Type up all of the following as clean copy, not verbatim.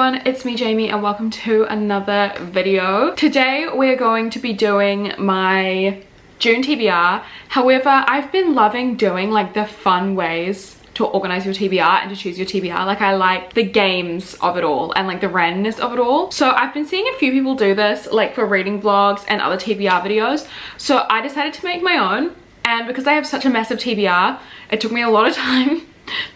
everyone, it's me Jamie and welcome to another video. Today we're going to be doing my June TBR. However, I've been loving doing like the fun ways to organize your TBR and to choose your TBR. Like I like the games of it all and like the randomness of it all. So I've been seeing a few people do this like for reading vlogs and other TBR videos. So I decided to make my own, and because I have such a massive TBR, it took me a lot of time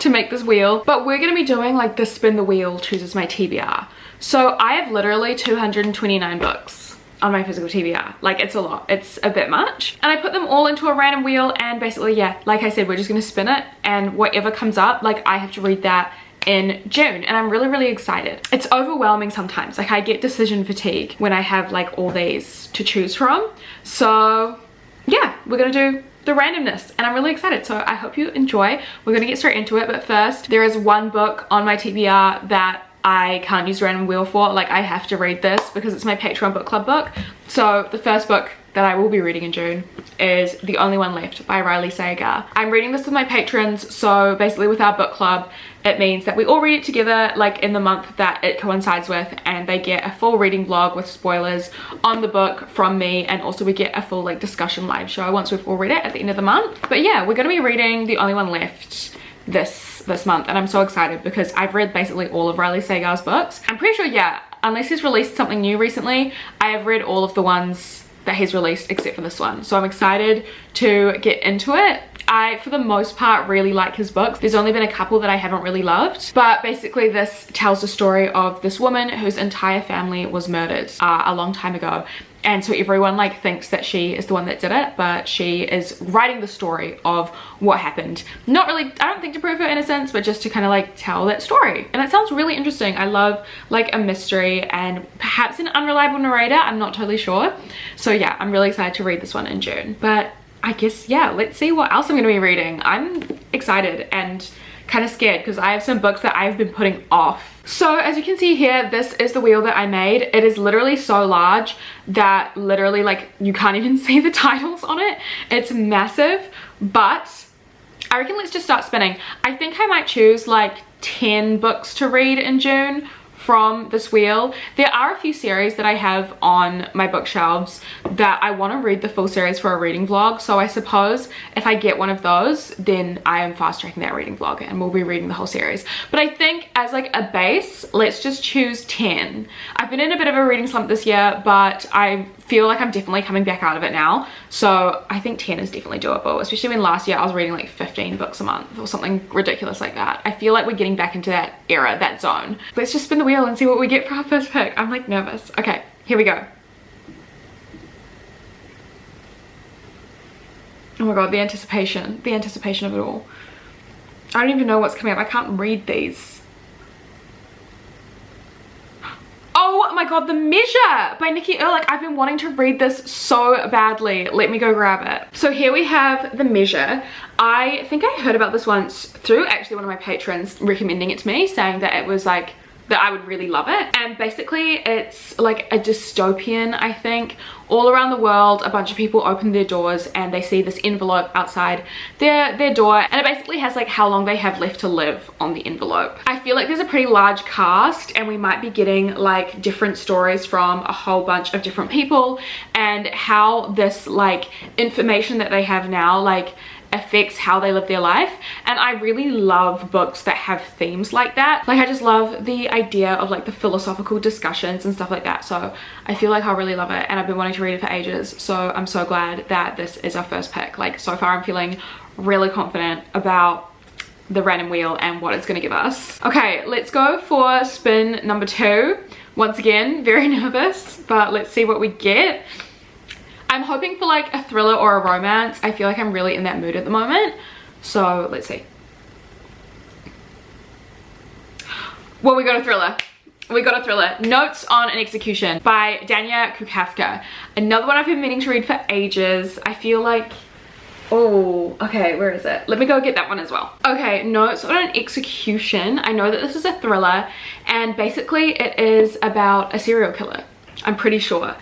to make this wheel. But we're gonna be doing like the spin the wheel chooses my TBR. So I have literally 229 books on my physical TBR. Like it's a lot, it's a bit much. And I put them all into a random wheel, and basically, yeah, like I said, we're just gonna spin it, and whatever comes up, like I have to read that in June, and I'm really excited. It's overwhelming sometimes. Like I get decision fatigue when I have like all these to choose from. So yeah, we're gonna do the randomness and I'm really excited, so I hope you enjoy. We're gonna get straight into it, but first there is one book on my TBR that I can't use the random wheel for. Like I have to read this because it's my Patreon book club book. So the first book that I will be reading in June is The Only One Left by Riley Sager. I'm reading this with my patrons, so basically with our book club it means that we all read it together like in the month that it coincides with, and they get a full reading vlog with spoilers on the book from me, and also we get a full like discussion live show once we've all read it at the end of the month. But yeah, we're gonna be reading The Only One Left this month, and I'm so excited because I've read basically all of Riley Sager's books. I'm pretty sure, yeah, unless he's released something new recently, I have read all of the ones that he's released except for this one. So I'm excited to get into it. I, for the most part, really like his books. There's only been a couple that I haven't really loved, but basically this tells the story of this woman whose entire family was murdered a long time ago. And so everyone like thinks that she is the one that did it, but she is writing the story of what happened. Not really, I don't think to prove her innocence, but just to kind of like tell that story. And it sounds really interesting. I love like a mystery and perhaps an unreliable narrator. I'm not totally sure. So yeah, I'm really excited to read this one in June. But I guess, yeah, let's see what else I'm gonna be reading. I'm excited and kind of scared because I have some books that I've been putting off. So as you can see here, this is the wheel that I made. It is literally so large that literally like you can't even see the titles on it. It's massive, but I reckon let's just start spinning. I think I might choose like 10 books to read in June from this wheel. There are a few series that I have on my bookshelves that I want to read the full series for a reading vlog, so I suppose if I get one of those, then I am fast tracking that reading vlog and we'll be reading the whole series. But I think as like a base, let's just choose 10. I've been in a bit of a reading slump this year, but I feel like I'm definitely coming back out of it now, so I think 10 is definitely doable, especially when last year I was reading like 15 books a month or something ridiculous like that. I feel like we're getting back into that era, that zone. Let's just spin the wheel and see what we get for our first pick. I'm like nervous. Okay, here we go. Oh my god, the anticipation of it all. I don't even know what's coming up. I can't read these. Oh my god, The Measure by Nikki Erlich. I've been wanting to read this so badly. Let me go grab it. So here we have The Measure. I think I heard about this once through actually one of my patrons recommending it to me, saying that it was like, that I would really love it. And basically it's like a dystopian, I think. All around the world, a bunch of people open their doors and they see this envelope outside their door, and it basically has like how long they have left to live on the envelope. I feel like there's a pretty large cast and we might be getting like different stories from a whole bunch of different people, and how this like information that they have now like affects how they live their life. And I really love books that have themes like that. Like I just love the idea of like the philosophical discussions and stuff like that, so I feel like I'll really love it, and I've been wanting to read it for ages, so I'm so glad that this is our first pick. Like so far I'm feeling really confident about the random wheel and what it's going to give us. Okay, let's go for spin number 2. Once again, very nervous, but let's see what we get. I'm hoping for like a thriller or a romance. I feel like I'm really in that mood at the moment. So let's see. Well, we got a thriller. We got a thriller. Notes on an Execution by Dania Kukafka. Another one I've been meaning to read for ages. I feel like, oh, okay, where is it? Let me go get that one as well. Okay, Notes on an Execution. I know that this is a thriller, and basically it is about a serial killer. I'm pretty sure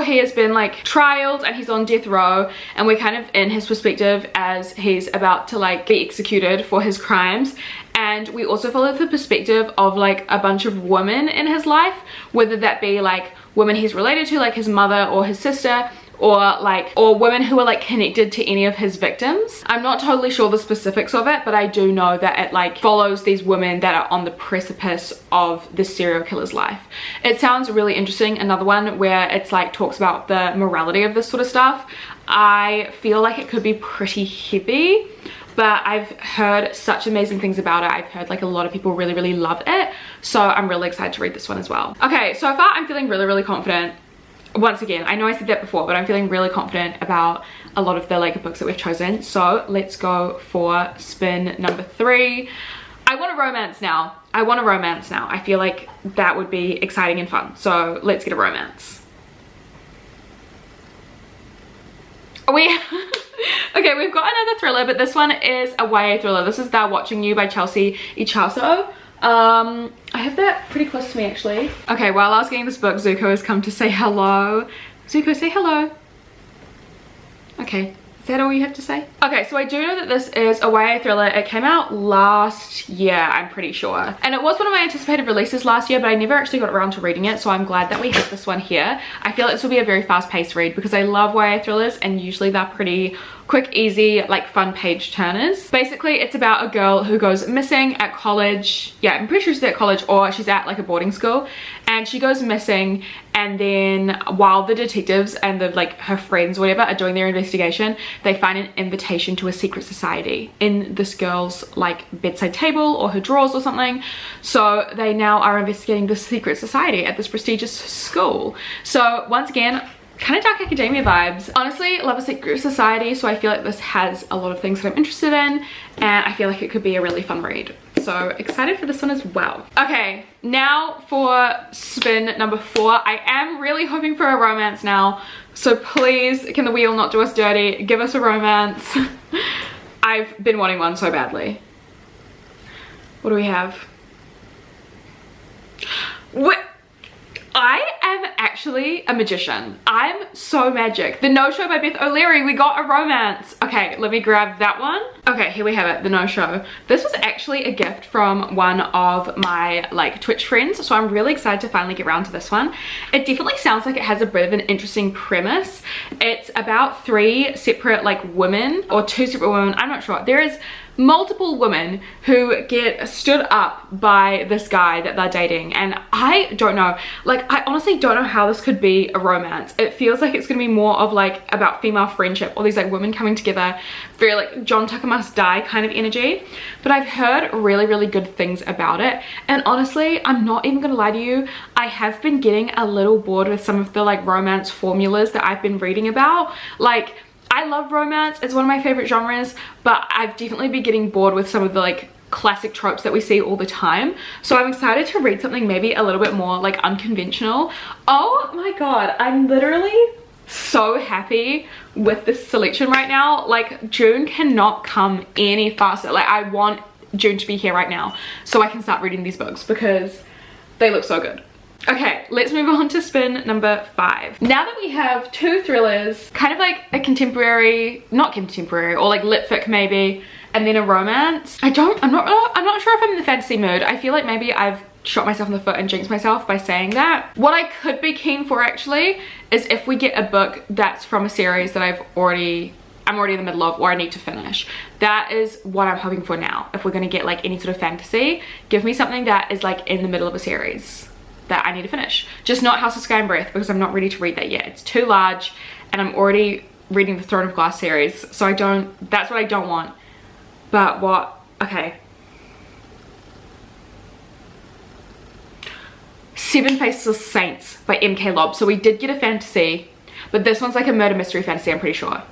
he has been like trialed and he's on death row, and we're kind of in his perspective as he's about to like be executed for his crimes. And we also follow the perspective of like a bunch of women in his life, whether that be like women he's related to, like his mother or his sister, or women who are like connected to any of his victims. I'm not totally sure the specifics of it, but I do know that it like follows these women that are on the precipice of this serial killer's life. It sounds really interesting. Another one where it's like talks about the morality of this sort of stuff. I feel like it could be pretty heavy, but I've heard such amazing things about it. I've heard like a lot of people really love it, so I'm really excited to read this one as well. Okay, so far I'm feeling really confident. Once again, I know I said that before, but I'm feeling really confident about a lot of the like books that we've chosen. So let's go for spin number 3. I want a romance now. I feel like that would be exciting and fun. So let's get a romance. Okay, we've got another thriller, but this one is a YA thriller. This is They're Watching You by Chelsea Ichaso. I have that pretty close to me actually. Okay, while I was getting this book, Zuko has come to say hello. Zuko, say hello. Okay, is that all you have to say? Okay, so I do know that this is a YA thriller. It came out last year, I'm pretty sure. And it was one of my anticipated releases last year, but I never actually got around to reading it, so I'm glad that we have this one here. I feel like this will be a very fast-paced read because I love YA thrillers, and usually they're pretty quick, easy, like fun page turners. Basically, it's about a girl who goes missing at college. Yeah, I'm pretty sure she's at college, or she's at like a boarding school, and she goes missing. And then while the detectives and the like her friends or whatever are doing their investigation, they find an invitation to a secret society in this girl's like bedside table or her drawers or something. So they now are investigating this secret society at this prestigious school. So once again, kind of dark academia vibes. Honestly, love a secret society, so I feel like this has a lot of things that I'm interested in, and I feel like it could be a really fun read. So excited for this one as well. Okay, now for spin number 4. I am really hoping for a romance now, so please, can the wheel not do us dirty? Give us a romance. I've been wanting one so badly. What do we have? What? I am actually a magician. I'm so magic. The No-Show by Beth O'Leary, we got a romance. Okay, let me grab that one. Okay, here we have it, The No-Show. This was actually a gift from one of my like Twitch friends, so I'm really excited to finally get around to this one. It definitely sounds like it has a bit of an interesting premise. It's about 3 separate like women, or 2 separate women, I'm not sure. There is multiple women who get stood up by this guy that they're dating, and I don't know, like I honestly don't know how this could be a romance. It feels like it's gonna be more of like about female friendship, or these like women coming together, very like John Tucker Must Die kind of energy. But I've heard really good things about it, and honestly, I'm not even gonna lie to you, I have been getting a little bored with some of the like romance formulas that I've been reading about. Like, I love romance, it's one of my favorite genres, but I've definitely been getting bored with some of the like classic tropes that we see all the time. So I'm excited to read something maybe a little bit more like unconventional. Oh my god, I'm literally so happy with this selection right now. Like, June cannot come any faster. Like, I want June to be here right now so I can start reading these books because they look so good. Okay, let's move on to spin number 5. Now that we have 2 thrillers, kind of like a contemporary, not contemporary, or like lit fic maybe, and then a romance. I'm not sure if I'm in the fantasy mood. I feel like maybe I've shot myself in the foot and jinxed myself by saying that. What I could be keen for actually is if we get a book that's from a series that I'm already in the middle of, or I need to finish. That is what I'm hoping for now. If we're gonna get like any sort of fantasy, give me something that is like in the middle of a series that I need to finish. Just not House of Sky and Breath, because I'm not ready to read that yet. It's too large, and I'm already reading the Throne of Glass series, so that's what I don't want. But what, okay. 7 Faceless Saints by MK Lob. So we did get a fantasy, but this one's like a murder mystery fantasy, I'm pretty sure.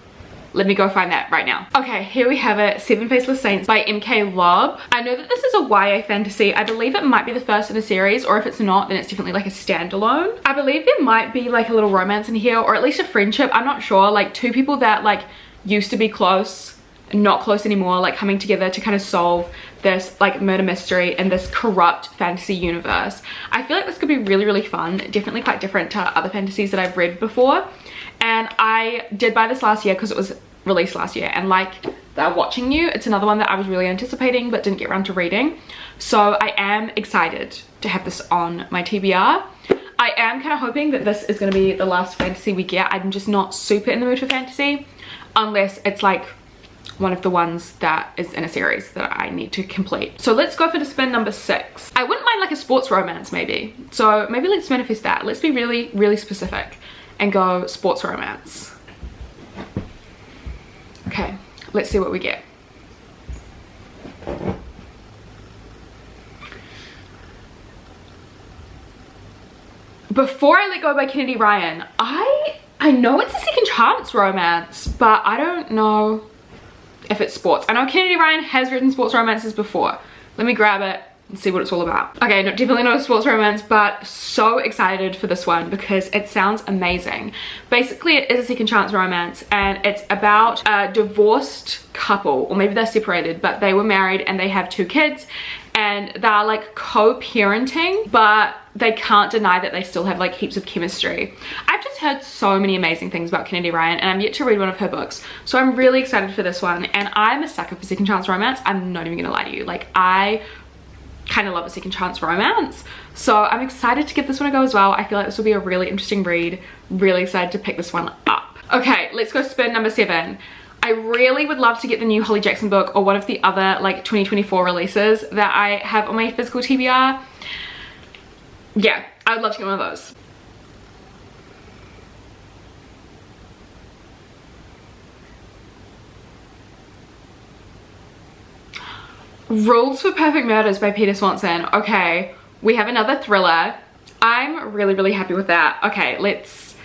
Let me go find that right now. Okay, here we have it, 7 Faceless Saints by MK Lob. I know that this is a YA fantasy. I believe it might be the first in a series, or if it's not, then it's definitely like a standalone. I believe there might be like a little romance in here, or at least a friendship. I'm not sure, like 2 people that like used to be close not close anymore, like coming together to kind of solve this like murder mystery in this corrupt fantasy universe. I feel like this could be really, really fun, definitely quite different to other fantasies that I've read before. And I did buy this last year because it was released last year, and like Watching You, it's another one that I was really anticipating but didn't get around to reading. So I am excited to have this on my TBR. I am kind of hoping that this is going to be the last fantasy we get. I'm just not super in the mood for fantasy unless it's like one of the ones that is in a series that I need to complete. So let's go for the spin number 6. I wouldn't mind like a sports romance maybe. So maybe let's manifest that. Let's be really, really specific and go sports romance. Okay, let's see what we get. Before I Let Go by Kennedy Ryan, I know it's a second chance romance, but I don't know if it's sports. I know Kennedy Ryan has written sports romances before. Let me grab it and see what it's all about. Okay, no, definitely not a sports romance, but so excited for this one because it sounds amazing. Basically, it is a second chance romance, and it's about a divorced couple, or maybe they're separated, but they were married and they have 2 kids, and they're like co-parenting, but they can't deny that they still have like heaps of chemistry. I've just heard so many amazing things about Kennedy Ryan, and I'm yet to read one of her books, so I'm really excited for this one. And I'm a sucker for second chance romance. I'm not even gonna lie to you, like I kind of love a second chance romance, so I'm excited to give this one a go as well. I feel like this will be a really interesting read. Really excited to pick this one up. Okay, let's go spin number 7. I really would love to get the new Holly Jackson book or one of the other like 2024 releases that I have on my physical TBR. Yeah, I would love to get one of those. Rules for Perfect Murders by Peter Swanson. Okay, we have another thriller. I'm really, really happy with that. Okay, let's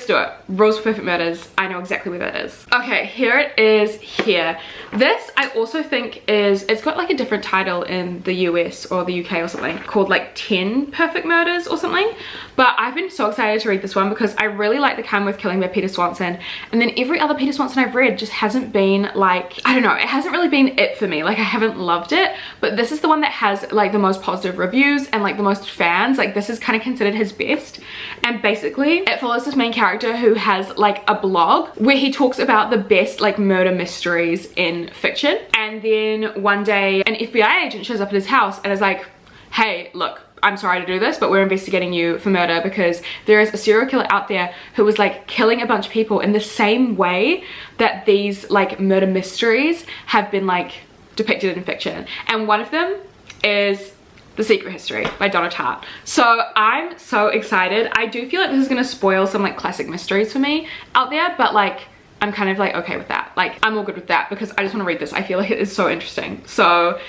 do it. Rules for Perfect Murders. I know exactly where that is. Okay, here it is here. This I also think it's got like a different title in the US or the UK or something, called like 10 Perfect Murders or something. But I've been so excited to read this one because I really like The Calm Worth Killing by Peter Swanson. And then every other Peter Swanson I've read just hasn't been like, I don't know, it hasn't really been it for me. Like I haven't loved it, but this is the one that has like the most positive reviews and like the most fans. Like this is kind of considered his best. And basically it follows this main character who has like a blog where he talks about the best like murder mysteries in fiction. And then one day an FBI agent shows up at his house and is like, hey, look, I'm sorry to do this, but we're investigating you for murder because there is a serial killer out there who was like killing a bunch of people in the same way that these like murder mysteries have been like depicted in fiction. And one of them is The Secret History by Donna Tartt. So I'm so excited. I do feel like this is gonna spoil some like classic mysteries for me out there, but like I'm kind of like okay with that. Like I'm all good with that because I just want to read this. I feel like it is so interesting. So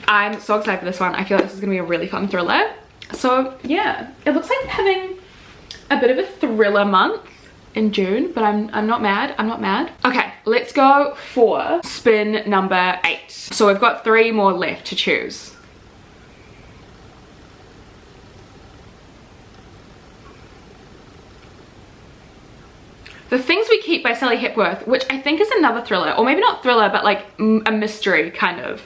I'm so excited for this one. I feel like this is gonna be a really fun thriller. So yeah, it looks like I'm having a bit of a thriller month in June, but I'm not mad. I'm not mad. Okay, let's go for spin number 8. So we've got 3 more left to choose. The Things We Keep by Sally Hepworth, which I think is another thriller, or maybe not thriller, but like a mystery kind of.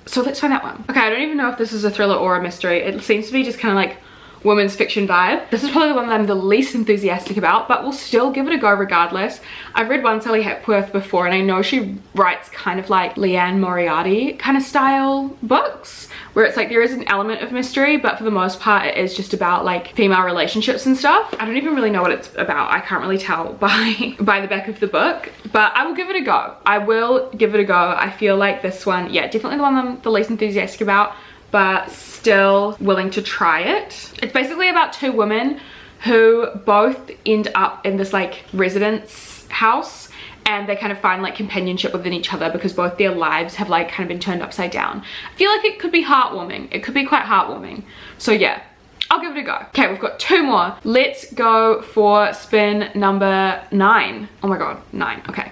So let's find that one. Okay, I don't even know if this is a thriller or a mystery. It seems to be just kind of like women's fiction vibe. This is probably the one that I'm the least enthusiastic about, but we'll still give it a go regardless. I've read one Sally Hepworth before, and I know she writes kind of like Leanne Moriarty kind of style books, where it's like there is an element of mystery, but for the most part it is just about like female relationships and stuff. I don't even really know what it's about. I can't really tell by the back of the book, but I will give it a go. I will give it a go. I feel like this one, yeah, definitely the one I'm the least enthusiastic about, but still willing to try it. It's basically about 2 women who both end up in this like residence house, and they kind of find like companionship within each other because both their lives have like kind of been turned upside down. I feel like it could be heartwarming. It could be quite heartwarming. So yeah, I'll give it a go. Okay, we've got 2 more. Let's go for spin number 9. Oh my god, 9. Okay.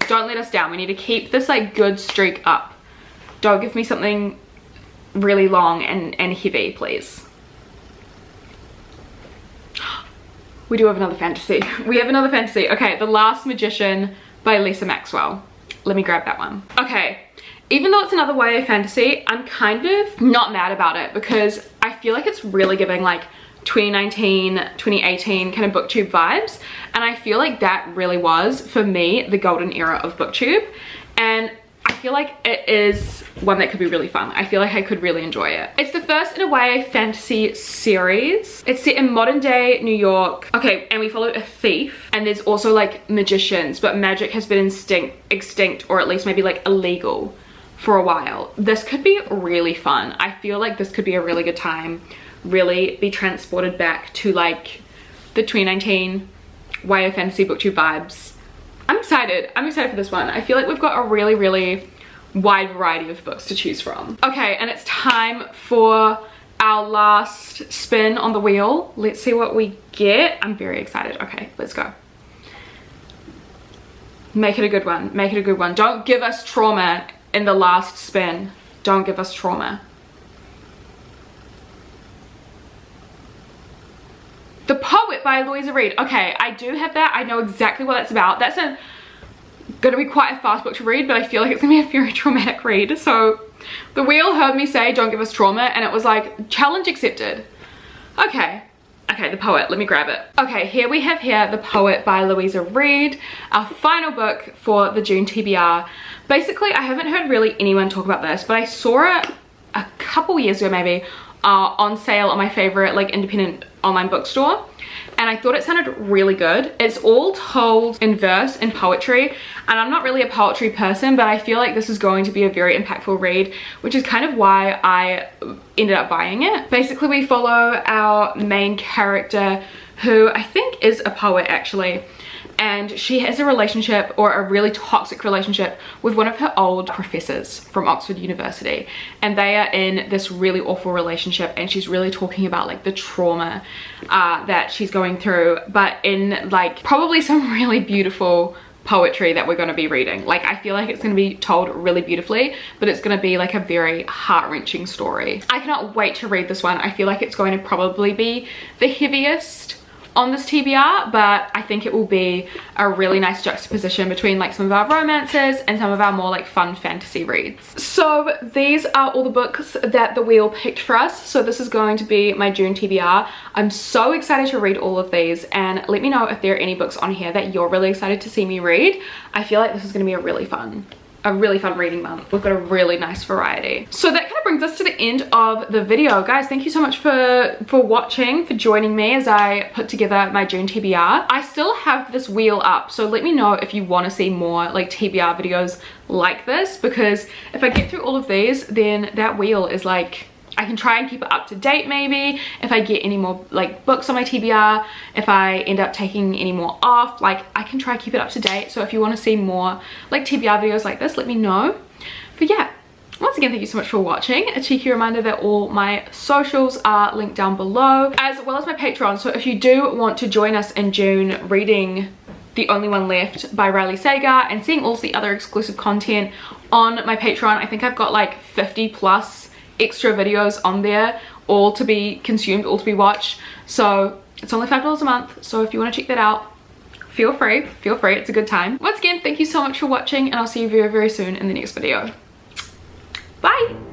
Don't let us down. We need to keep this like good streak up. Don't give me something really long and heavy, please. We do have another fantasy. We have another fantasy. Okay, The Last Magician by Lisa Maxwell. let me grab that one. Okay, even though it's another YA fantasy, I'm kind of not mad about it because I feel like it's really giving like 2019, 2018 kind of booktube vibes, and I feel like that really was, for me, the golden era of booktube, and I feel like it is one that could be really fun. I feel like I could really enjoy it. It's the first in a YA fantasy series. It's set in modern day New York. Okay, and we follow a thief, and there's also like magicians, but magic has been extinct, or at least maybe like illegal for a while. This could be really fun. I feel like this could be a really good time, really be transported back to like the 2019 YA fantasy booktube vibes. I'm excited for this one. I feel like we've got a really wide variety of books to choose from. Okay, and it's time for our last spin on the wheel. Let's see what we get. I'm very excited. Okay, let's go. Make it a good one. Make it a good one. Don't give us trauma in the last spin. Don't give us trauma. The Poet by Louisa Reed. Okay, I do have that. I know exactly what that's about. That's gonna be quite a fast book to read, but I feel like it's gonna be a very traumatic read. So the wheel heard me say don't give us trauma, and it was like challenge accepted. Okay, The Poet, let me grab it. Okay, here we have The Poet by Louisa Reed, our final book for the June TBR. Basically, I haven't heard really anyone talk about this, but I saw it a couple years ago maybe on sale on my favorite like independent online bookstore, and I thought it sounded really good. It's all told in verse and poetry, and I'm not really a poetry person, but I feel like this is going to be a very impactful read, which is kind of why I ended up buying it. Basically, we follow our main character, who I think is a poet actually, and she has a relationship, or a really toxic relationship, with one of her old professors from Oxford University, and they are in this really awful relationship, and she's really talking about like the trauma that she's going through, but in like probably some really beautiful poetry that we're going to be reading. Like, I feel like it's going to be told really beautifully, but it's going to be like a very heart-wrenching story. I cannot wait to read this one. I feel like it's going to probably be the heaviest on this TBR, but I think it will be a really nice juxtaposition between like some of our romances and some of our more like fun fantasy reads. So these are all the books that the wheel picked for us. So this is going to be my June TBR. I'm so excited to read all of these, and let me know if there are any books on here that you're really excited to see me read. I feel like this is going to be a really fun reading month. We've got a really nice variety. So that kind of brings us to the end of the video. Guys, thank you so much for watching, for joining me as I put together my June TBR. I still have this wheel up, so let me know if you want to see more like TBR videos like this, because if I get through all of these, then that wheel is like, I can try and keep it up to date maybe. If I get any more like books on my TBR, if I end up taking any more off, like I can try and keep it up to date. So if you want to see more like TBR videos like this, let me know. But yeah, once again, thank you so much for watching. A cheeky reminder that all my socials are linked down below, as well as my Patreon. So if you do want to join us in June reading The Only One Left by Riley Sager and seeing all the other exclusive content on my Patreon, I think I've got like 50 plus extra videos on there, all to be consumed, all to be watched. So it's only $5 a month, so if you want to check that out, feel free, it's a good time. Once again, thank you so much for watching, and I'll see you very soon in the next video. Bye.